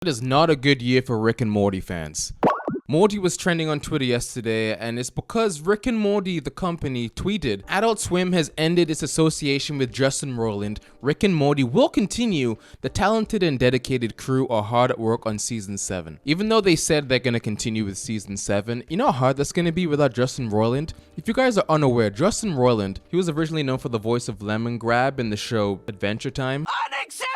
It is not a good year for Rick and Morty fans. Morty was trending on Twitter yesterday, and it's because Rick and Morty, the company, tweeted, Adult Swim has ended its association with Justin Roiland. Rick and Morty will continue. The talented and dedicated crew are hard at work on season 7. Even though they said they're going to continue with season 7, you know how hard that's going to be without Justin Roiland? If you guys are unaware, Justin Roiland, he was originally known for the voice of Lemon Grab in the show Adventure Time. Unacceptable!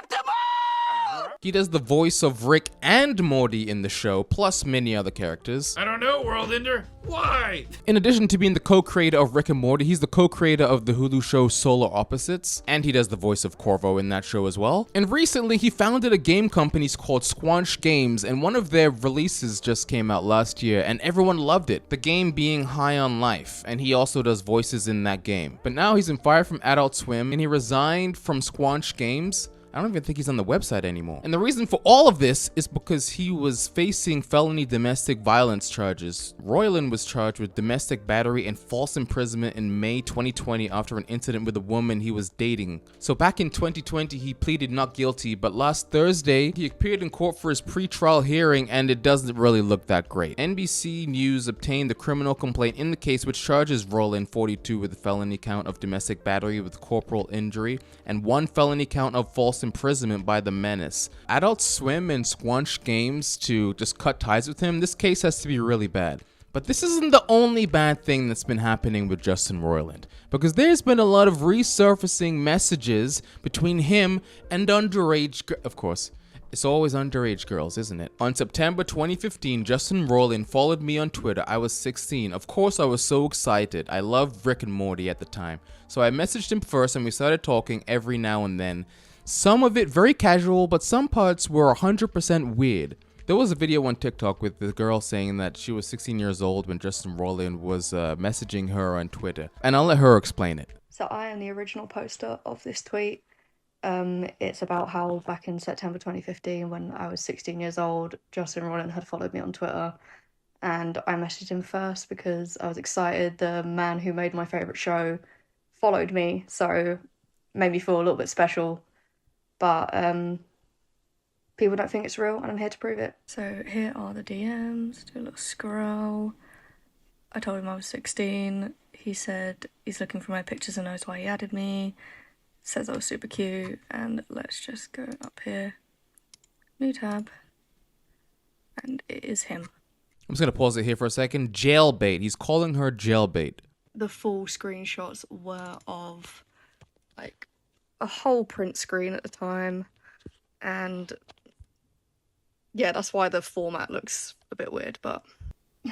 He does the voice of Rick and Morty in the show, plus many other characters. I don't know, Worldinder. Why? In addition to being the co-creator of Rick and Morty, he's the co-creator of the Hulu show Solar Opposites, and he does the voice of Corvo in that show as well. And recently, he founded a game company called Squanch Games, and one of their releases just came out last year, and everyone loved it. The game being High on Life, and he also does voices in that game. But now he's been fired from Adult Swim, and he resigned from Squanch Games. I don't even think he's on the website anymore. And the reason for all of this is because he was facing felony domestic violence charges. Roiland was charged with domestic battery and false imprisonment in May 2020 after an incident with a woman he was dating. So back in 2020, he pleaded not guilty, but last Thursday, he appeared in court for his pre-trial hearing, and it doesn't really look that great. NBC News obtained the criminal complaint in the case, which charges Roiland, 42, with a felony count of domestic battery with corporal injury and one felony count of false imprisonment by the menace. Adult Swim and Squanch Games to just cut ties with him. This case has to be really bad. But this isn't the only bad thing that's been happening with Justin Roiland, because there's been a lot of resurfacing messages between him and underage of course, it's always underage girls, isn't it? On September 2015, Justin Roiland followed me on Twitter. I was 16. Of course, I was so excited. I loved Rick and Morty at the time. So I messaged him first and we started talking every now and then. Some of it very casual, but some parts were 100% weird. There was a video on TikTok with the girl saying that she was 16 years old when Justin Roiland was messaging her on Twitter. And I'll let her explain it. So I am the original poster of this tweet. It's about how back in September 2015, when I was 16 years old, Justin Roiland had followed me on Twitter. And I messaged him first because I was excited. The man who made my favourite show followed me, so made me feel a little bit special. But people don't think it's real, and I'm here to prove it. So here are the DMs. Do a little scroll. I told him I was 16. He said he's looking for my pictures and knows why he added me. Says I was super cute. And let's just go up here. New tab. And it is him. I'm just going to pause it here for a second. Jailbait. He's calling her jailbait. The full screenshots were of, like, a whole print screen at the time. And yeah, that's why the format looks a bit weird, but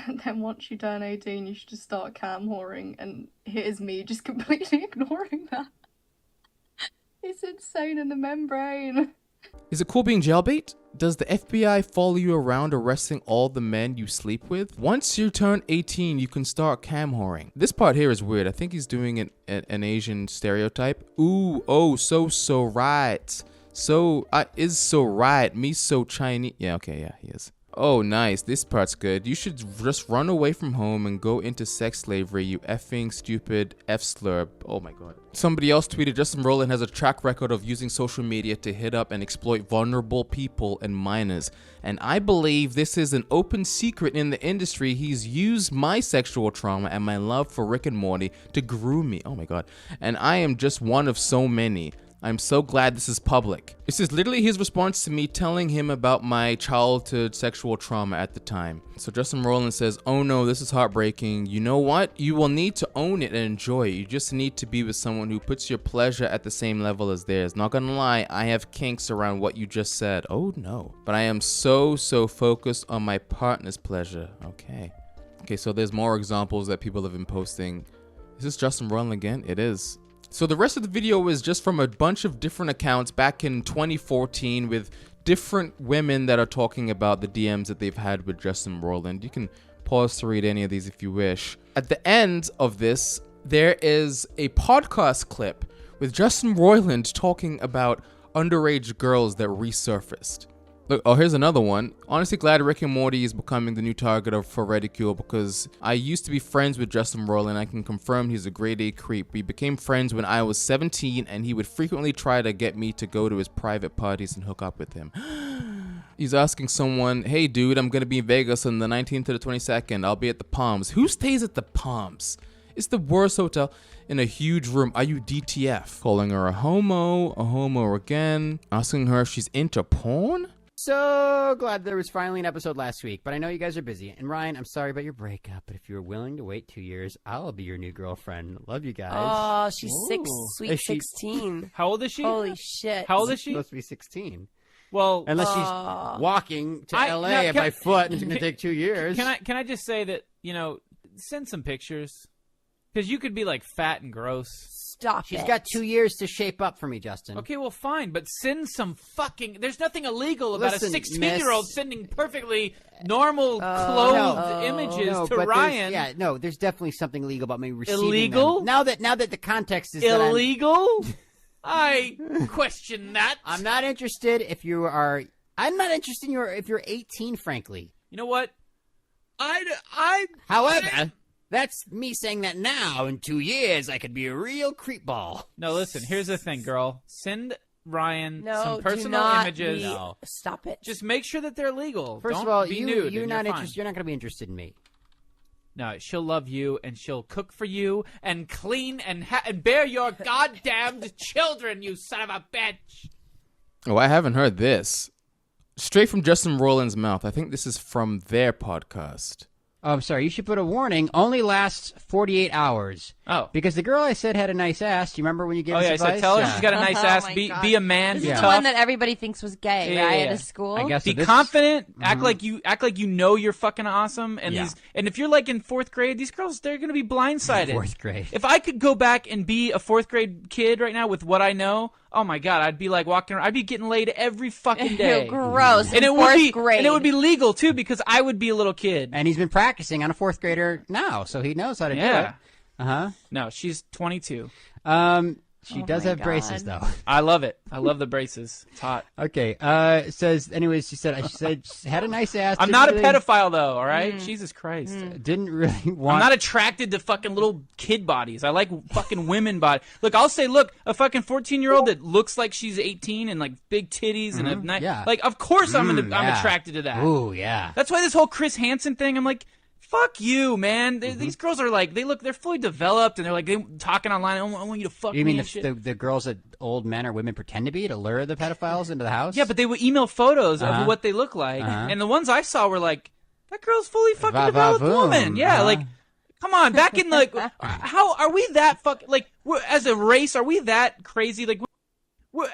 and then once you turn 18 you should just start cam whoring, and here's me just completely ignoring that. It's insane in the membrane. Is it cool being jailbait? Does the FBI follow you around arresting all the men you sleep with? Once you turn 18, you can start cam whoring. This part here is weird. I think he's doing an Asian stereotype. Ooh, oh, so right. So, is so right. Me so Chinese. Yeah, okay, yeah, he is. Oh, nice. This part's good. You should just run away from home and go into sex slavery, you effing stupid F-slurp. Oh my god. Somebody else tweeted, Justin Roiland has a track record of using social media to hit up and exploit vulnerable people and minors. And I believe this is an open secret in the industry. He's used my sexual trauma and my love for Rick and Morty to groom me. Oh my god. And I am just one of so many. I'm so glad this is public. This is literally his response to me telling him about my childhood sexual trauma at the time. So Justin Roiland says, oh no, this is heartbreaking. You know what? You will need to own it and enjoy it. You just need to be with someone who puts your pleasure at the same level as theirs. Not gonna lie, I have kinks around what you just said. Oh no. But I am so focused on my partner's pleasure. Okay, so there's more examples that people have been posting. Is this Justin Roiland again? It is. So the rest of the video is just from a bunch of different accounts back in 2014 with different women that are talking about the DMs that they've had with Justin Roiland. You can pause to read any of these if you wish. At the end of this, there is a podcast clip with Justin Roiland talking about underage girls that resurfaced. Look, oh, here's another one. Honestly glad Rick and Morty is becoming the new target for ridicule because I used to be friends with Justin Roiland. I can confirm he's a grade A creep. We became friends when I was 17 and he would frequently try to get me to go to his private parties and hook up with him. He's asking someone, hey, dude, I'm going to be in Vegas on the 19th to the 22nd. I'll be at the Palms. Who stays at the Palms? It's the worst hotel in a huge room. Are you DTF? Calling her a homo again. Asking her if she's into porn? So glad there was finally an episode last week, but I know you guys are busy. And Ryan, I'm sorry about your breakup, but if you're willing to wait 2 years, I'll be your new girlfriend. Love you guys. Oh, she's sweet Is she- 16. How old is she? Holy shit. How old is she? Supposed to be 16. Well, Unless she's walking to I- LA now, by foot and it's going to take 2 years. can I just say that, send some pictures. Because you could be, like, fat and gross. Stop She's it. got 2 years to shape up for me, Justin. Okay, well, fine, but send some fucking... There's nothing illegal about Listen, a 16-year-old miss- sending perfectly normal, clothed images to but Ryan. there's definitely something illegal about me receiving Illegal? them. Now that the context is that Illegal? I question that. I'm not interested if you are... I'm not interested in if you're 18, frankly. You know what? However, that's me saying that now. In 2 years, I could be a real creep ball. No, listen, here's the thing, girl. Send Ryan No, some do personal not images. No. Stop it. Just make sure that they're legal. First Don't of all, be nude you're and not fine. interested. You're not going to be interested in me. No, she'll love you, and she'll cook for you, and clean, and bear your goddamned children, you son of a bitch! Oh, I haven't heard this. Straight from Justin Roiland's mouth. I think this is from their podcast. Oh, I'm sorry. You should put a warning. Only lasts 48 hours. Oh. Because the girl I said had a nice ass. Do you remember when you gave us I advice? said, tell her she's got a nice Oh ass, my be God. a man, This be is tough. the one that everybody thinks was gay, Yeah, right? yeah, At yeah. a school? I guess Be so. This- confident. Act like you know you're fucking awesome. And Yeah. and if you're like in 4th grade, these girls, they're gonna be blindsided. 4th grade. If I could go back and be a 4th grade kid right now with what I know, oh my God, I'd be like walking around. I'd be getting laid every fucking day. Ew, gross. And in it would be 4th grade. and it would be legal too because I would be a little kid. And he's been practicing on a 4th grader now, so he knows how to do Yeah. it. Uh-huh. No, she's 22. She Oh does my have braces, God. though. I love it. I love the braces. It's hot. Okay. It says, anyways, she said she had a nice ass. I'm didn't not a really- pedophile though. All right, Jesus Christ. Didn't really want. I'm not attracted to fucking little kid bodies. I like fucking women body. Look, I'll say, look, a fucking 14-year-old that looks like she's 18 and like big titties and a nice, yeah. like, of course I'm yeah. attracted to that. Ooh, yeah. That's why this whole Chris Hansen thing, I'm like, fuck you, man. These girls are like, they're fully developed and they're like, they talking online. I want you to fuck You me mean and shit. the girls that old men or women pretend to be to lure the pedophiles into the house? Yeah, but they would email photos of what they look like, and the ones I saw were like, that girl's fully fucking developed Va-va-voom. woman. Yeah, like, come on, back in like, how are we that like, as a race, are we that crazy? Like,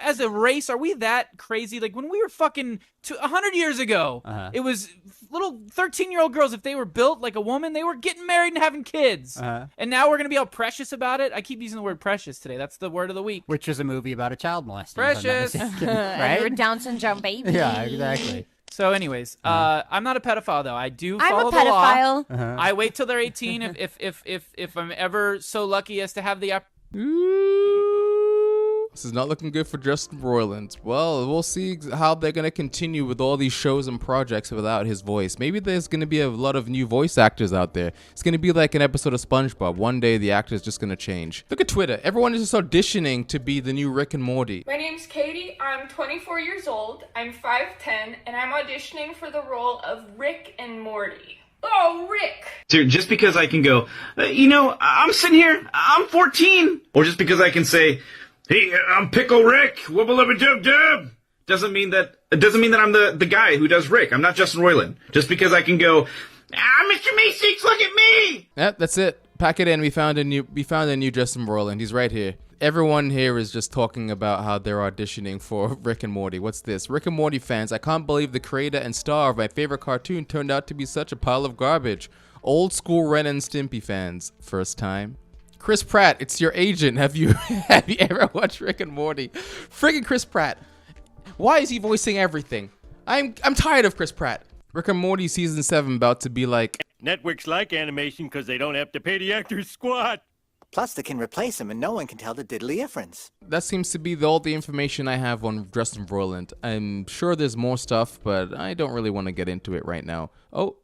as a race, are we that crazy? Like, when we were fucking 100 years ago, it was little 13-year-old girls, if they were built like a woman, they were getting married and having kids. And now we're going to be all precious about it? I keep using the word precious today. That's the word of the week. Which is a movie about a child molesting. if I'm not Precious. mistaken, You're a right? Down syndrome baby. Yeah, exactly. So, anyways, I'm not a pedophile though. I do I'm follow a the law. pedophile. I wait till they're 18 if I'm ever so lucky as to have the This is not looking good for Justin Roiland. Well, we'll see how they're going to continue with all these shows and projects without his voice. Maybe there's going to be a lot of new voice actors out there. It's going to be like an episode of SpongeBob. One day the actor's just going to change. Look at Twitter. Everyone is just auditioning to be the new Rick and Morty. My name's Katie, I'm 24 years old, I'm 5'10", and I'm auditioning for the role of Rick and Morty. Oh, Rick! Dude, just because I can go, I'm sitting here, I'm 14, or just because I can say, hey, I'm Pickle Rick, wubba-lubba-dub-dub, doesn't mean that I'm the guy who does Rick. I'm not Justin Roiland. Just because I can go, Mr. Meeseeks, look at me! Yep, that's it. Pack it in. We found a new Justin Roiland. He's right here. Everyone here is just talking about how they're auditioning for Rick and Morty. What's this? Rick and Morty fans, I can't believe the creator and star of my favorite cartoon turned out to be such a pile of garbage. Old school Ren and Stimpy fans. First time. Chris Pratt, it's your agent. Have you ever watched Rick and Morty? Friggin' Chris Pratt. Why is he voicing everything? I'm tired of Chris Pratt. Rick and Morty season 7 about to be like, Networks like animation because they don't have to pay the actors squat. Plus, they can replace him and no one can tell the diddly difference. that seems to be all the information I have on Justin Roiland. I'm sure there's more stuff, but I don't really want to get into it right now. Oh,